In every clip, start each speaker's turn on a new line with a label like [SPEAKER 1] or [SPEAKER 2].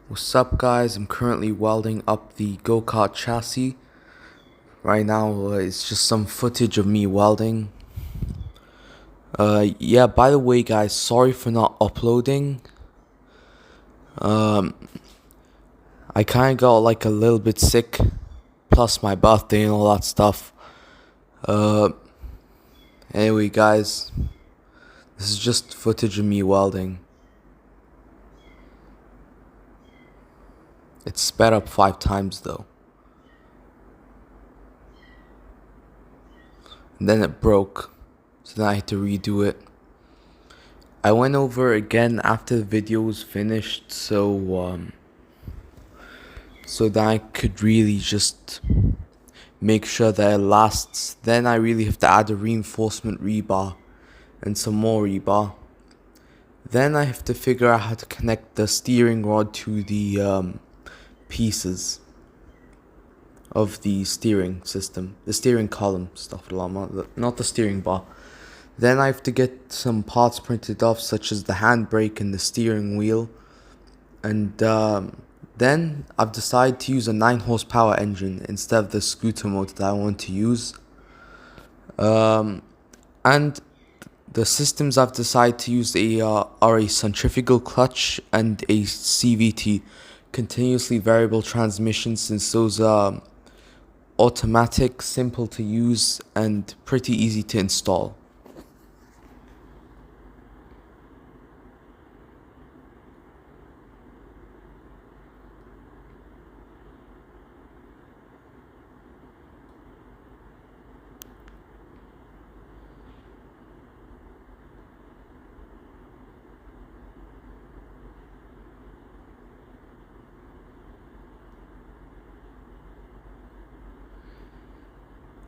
[SPEAKER 1] What's up, guys? I'm currently welding up the go-kart chassis. Right now, it's just some footage of me welding. Yeah, by the way, guys, sorry for not uploading. I kind of got like a little bit sick, plus my birthday and all that stuff. Uh, anyway, guys, this is just footage of me welding. It's sped up 5 times though. And then it broke, so then I had to redo it. I went over again after the video was finished, so that I could really just make sure that it lasts. Then I really have to add a reinforcement rebar and some more rebar. Then I have to figure out how to connect the steering rod to the pieces of the steering system, the steering column, not the steering bar. Then I have to get some parts printed off, such as the handbrake and the steering wheel. And then I've decided to use a 9 horsepower engine instead of the scooter motor that I want to use. And the systems I've decided to use are a centrifugal clutch and a CVT, continuously variable transmission, since those are automatic, simple to use, and pretty easy to install.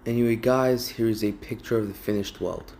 [SPEAKER 1] Anyway, guys, here's a picture of the finished weld.